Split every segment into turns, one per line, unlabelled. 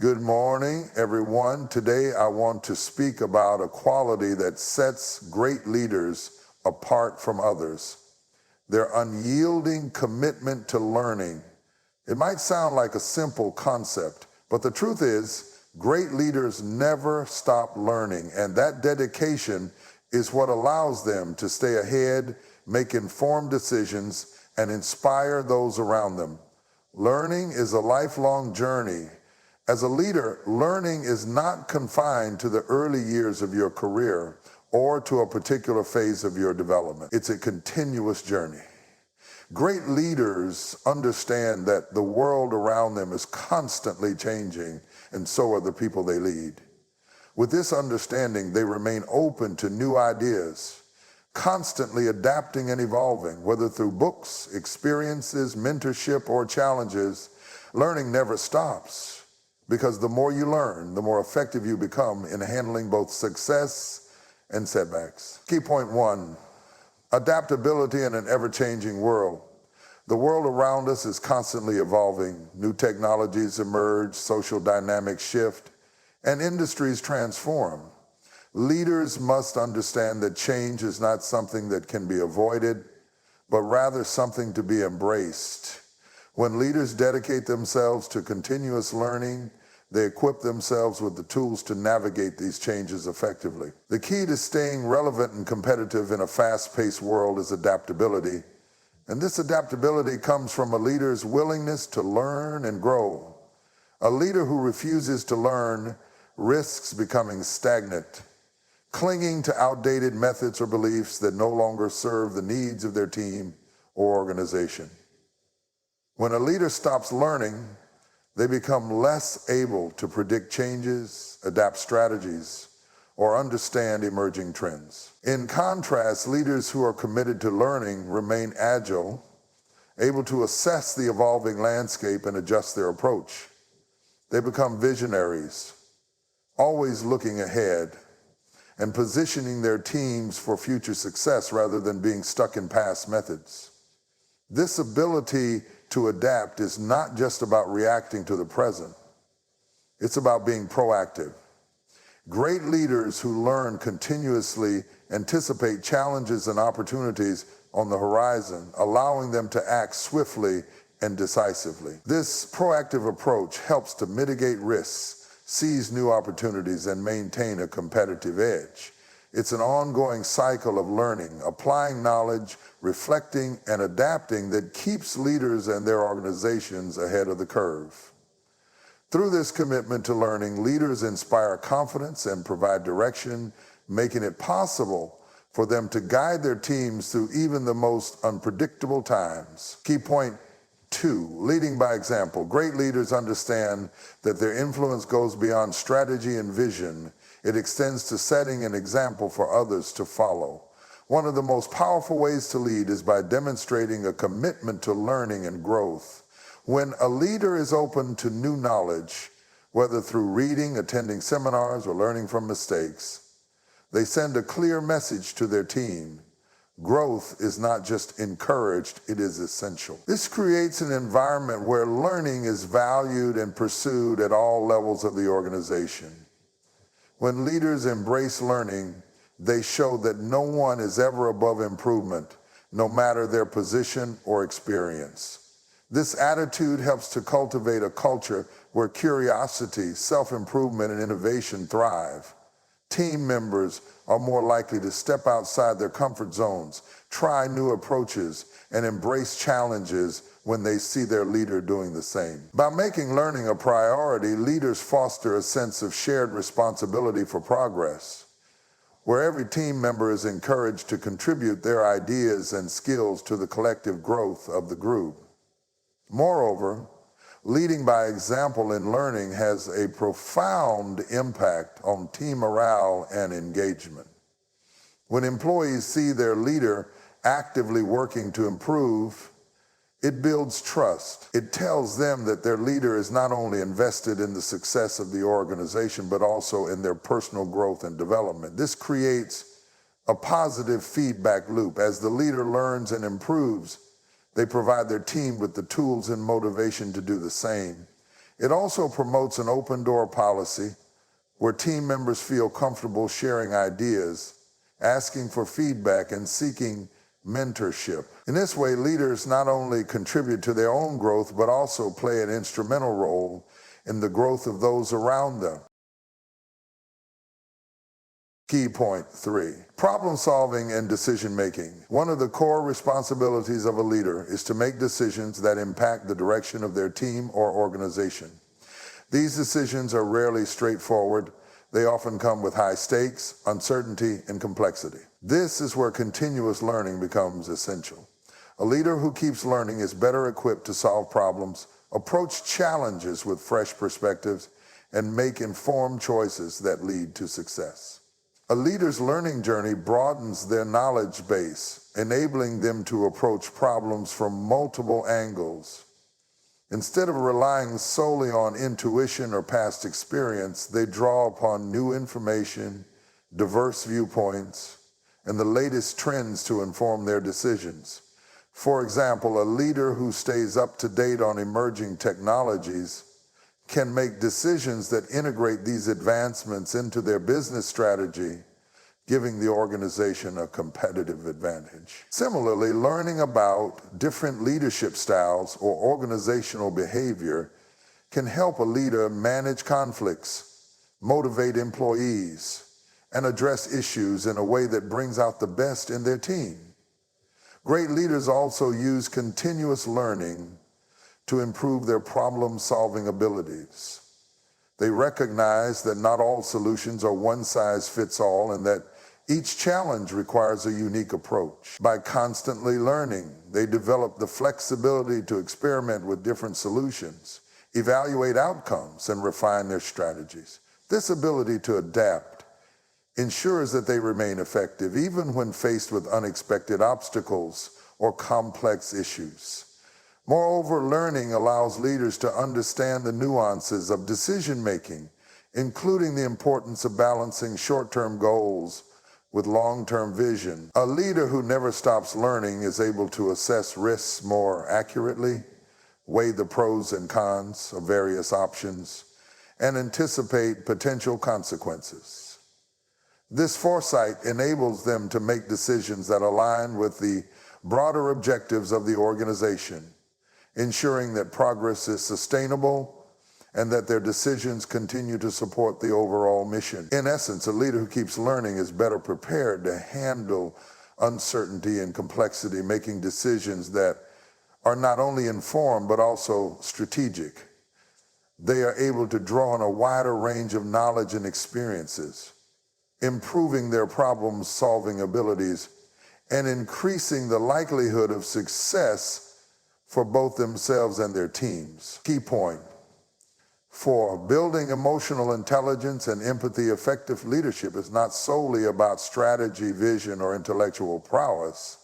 Good morning, everyone. Today I want to speak about a quality that sets great leaders apart from others: their unyielding commitment to learning. It might sound like a simple concept, but the truth is, great leaders never stop learning, and that dedication is what allows them to stay ahead, make informed decisions, and inspire those around them. Learning is a lifelong journey. As a leader, learning is not confined to the early years of your career or to a particular phase of your development. It's a continuous journey. Great leaders understand that the world around them is constantly changing, and so are the people they lead. With this understanding, they remain open to new ideas, constantly adapting and evolving, whether through books, experiences, mentorship, or challenges. Learning never stops, because the more you learn, the more effective you become in handling both success and setbacks. Key point 1, adaptability in an ever-changing world. The world around us is constantly evolving. New technologies emerge, social dynamics shift, and industries transform. Leaders must understand that change is not something that can be avoided, but rather something to be embraced. When leaders dedicate themselves to continuous learning, they equip themselves with the tools to navigate these changes effectively. The key to staying relevant and competitive in a fast-paced world is adaptability. And this adaptability comes from a leader's willingness to learn and grow. A leader who refuses to learn risks becoming stagnant, clinging to outdated methods or beliefs that no longer serve the needs of their team or organization. When a leader stops learning, they become less able to predict changes, adapt strategies, or understand emerging trends. In contrast, leaders who are committed to learning remain agile, able to assess the evolving landscape and adjust their approach. They become visionaries, always looking ahead and positioning their teams for future success rather than being stuck in past methods. This ability to adapt is not just about reacting to the present. It's about being proactive. Great leaders who learn continuously anticipate challenges and opportunities on the horizon, allowing them to act swiftly and decisively. This proactive approach helps to mitigate risks, seize new opportunities, and maintain a competitive edge. It's an ongoing cycle of learning, applying knowledge, reflecting, and adapting that keeps leaders and their organizations ahead of the curve. Through this commitment to learning, leaders inspire confidence and provide direction, making it possible for them to guide their teams through even the most unpredictable times. Key point 2, leading by example. Great leaders understand that their influence goes beyond strategy and vision. It extends to setting an example for others to follow. One of the most powerful ways to lead is by demonstrating a commitment to learning and growth. When a leader is open to new knowledge, whether through reading, attending seminars, or learning from mistakes, they send a clear message to their team. Growth is not just encouraged, it is essential. This creates an environment where learning is valued and pursued at all levels of the organization. When leaders embrace learning, they show that no one is ever above improvement, no matter their position or experience. This attitude helps to cultivate a culture where curiosity, self-improvement, and innovation thrive. Team members are more likely to step outside their comfort zones, try new approaches, and embrace challenges when they see their leader doing the same. By making learning a priority, leaders foster a sense of shared responsibility for progress, where every team member is encouraged to contribute their ideas and skills to the collective growth of the group. Moreover, leading by example in learning has a profound impact on team morale and engagement. When employees see their leader actively working to improve, it builds trust. It tells them that their leader is not only invested in the success of the organization, but also in their personal growth and development. This creates a positive feedback loop. As the leader learns and improves, they provide their team with the tools and motivation to do the same. It also promotes an open door policy where team members feel comfortable sharing ideas, asking for feedback, and seeking mentorship. In this way, leaders not only contribute to their own growth, but also play an instrumental role in the growth of those around them. Key point 3, problem solving and decision making. One of the core responsibilities of a leader is to make decisions that impact the direction of their team or organization. These decisions are rarely straightforward. They often come with high stakes, uncertainty, and complexity. This is where continuous learning becomes essential. A leader who keeps learning is better equipped to solve problems, approach challenges with fresh perspectives, and make informed choices that lead to success. A leader's learning journey broadens their knowledge base, enabling them to approach problems from multiple angles. Instead of relying solely on intuition or past experience, they draw upon new information, diverse viewpoints, and the latest trends to inform their decisions. For example, a leader who stays up to date on emerging technologies can make decisions that integrate these advancements into their business strategy, giving the organization a competitive advantage. Similarly, learning about different leadership styles or organizational behavior can help a leader manage conflicts, motivate employees, and address issues in a way that brings out the best in their team. Great leaders also use continuous learning to improve their problem-solving abilities. They recognize that not all solutions are one-size-fits-all and that each challenge requires a unique approach. By constantly learning, they develop the flexibility to experiment with different solutions, evaluate outcomes, and refine their strategies. This ability to adapt ensures that they remain effective even when faced with unexpected obstacles or complex issues. Moreover, learning allows leaders to understand the nuances of decision-making, including the importance of balancing short-term goals with long-term vision. A leader who never stops learning is able to assess risks more accurately, weigh the pros and cons of various options, and anticipate potential consequences. This foresight enables them to make decisions that align with the broader objectives of the organization, ensuring that progress is sustainable and that their decisions continue to support the overall mission. In essence, a leader who keeps learning is better prepared to handle uncertainty and complexity, making decisions that are not only informed but also strategic. They are able to draw on a wider range of knowledge and experiences, improving their problem-solving abilities and increasing the likelihood of success for both themselves and their teams. Key point 4, building emotional intelligence and empathy. Effective leadership is not solely about strategy, vision, or intellectual prowess.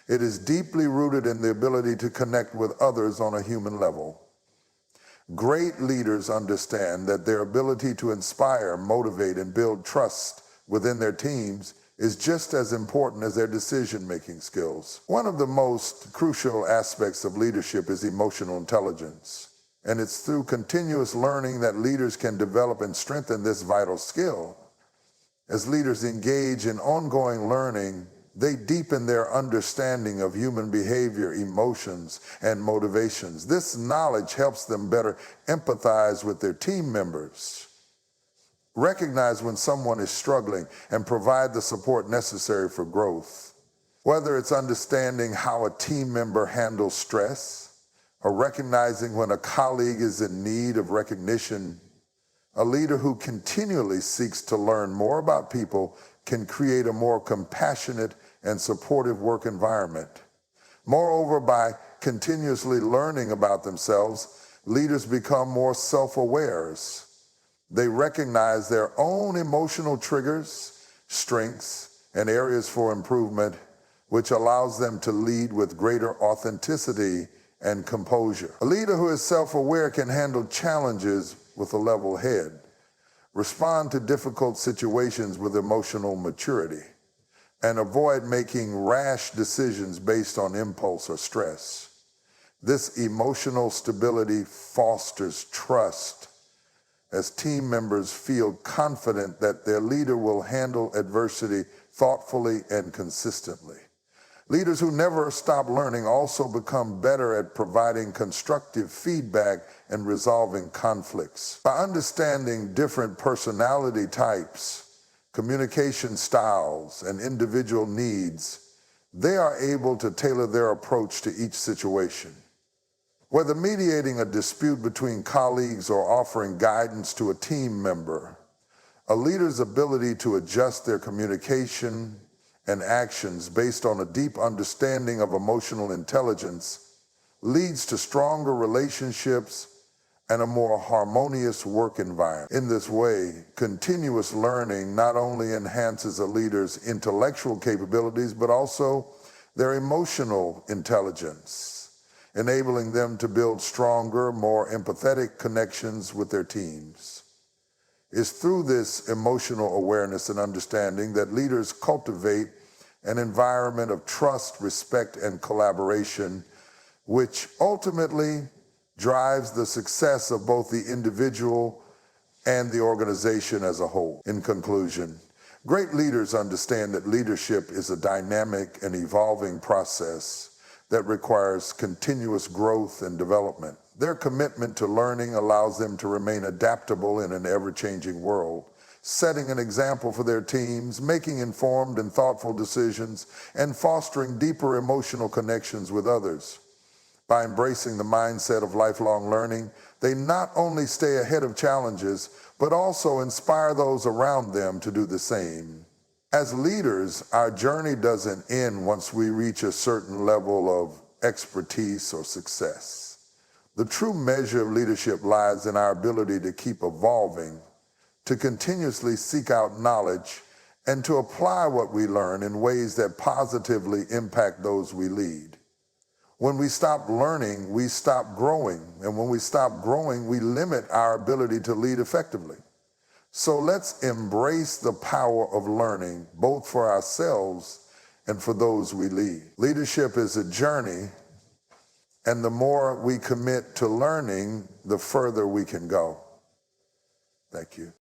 It is deeply rooted in the ability to connect with others on a human level. Great leaders understand that their ability to inspire, motivate, and build trust within their teams is just as important as their decision-making skills. One of the most crucial aspects of leadership is emotional intelligence, and it's through continuous learning that leaders can develop and strengthen this vital skill. As leaders engage in ongoing learning, they deepen their understanding of human behavior, emotions, and motivations. This knowledge helps them better empathize with their team members, recognize when someone is struggling, and provide the support necessary for growth. Whether it's understanding how a team member handles stress, or recognizing when a colleague is in need of recognition, a leader who continually seeks to learn more about people can create a more compassionate and supportive work environment. Moreover, by continuously learning about themselves, leaders become more self-aware. They recognize their own emotional triggers, strengths, and areas for improvement, which allows them to lead with greater authenticity and composure. A leader who is self-aware can handle challenges with a level head, respond to difficult situations with emotional maturity, and avoid making rash decisions based on impulse or stress. This emotional stability fosters trust as team members feel confident that their leader will handle adversity thoughtfully and consistently. Leaders who never stop learning also become better at providing constructive feedback and resolving conflicts. By understanding different personality types, communication styles, and individual needs, they are able to tailor their approach to each situation. Whether mediating a dispute between colleagues or offering guidance to a team member, a leader's ability to adjust their communication and actions based on a deep understanding of emotional intelligence leads to stronger relationships and a more harmonious work environment. In this way, continuous learning not only enhances a leader's intellectual capabilities, but also their emotional intelligence, enabling them to build stronger, more empathetic connections with their teams. It's through this emotional awareness and understanding that leaders cultivate an environment of trust, respect, and collaboration, which ultimately drives the success of both the individual and the organization as a whole. In conclusion, great leaders understand that leadership is a dynamic and evolving process that requires continuous growth and development. Their commitment to learning allows them to remain adaptable in an ever-changing world, setting an example for their teams, making informed and thoughtful decisions, and fostering deeper emotional connections with others. By embracing the mindset of lifelong learning, they not only stay ahead of challenges, but also inspire those around them to do the same. As leaders, our journey doesn't end once we reach a certain level of expertise or success. The true measure of leadership lies in our ability to keep evolving, to continuously seek out knowledge, and to apply what we learn in ways that positively impact those we lead. When we stop learning, we stop growing, and when we stop growing, we limit our ability to lead effectively. So let's embrace the power of learning, both for ourselves and for those we lead. Leadership is a journey, and the more we commit to learning, the further we can go. Thank you.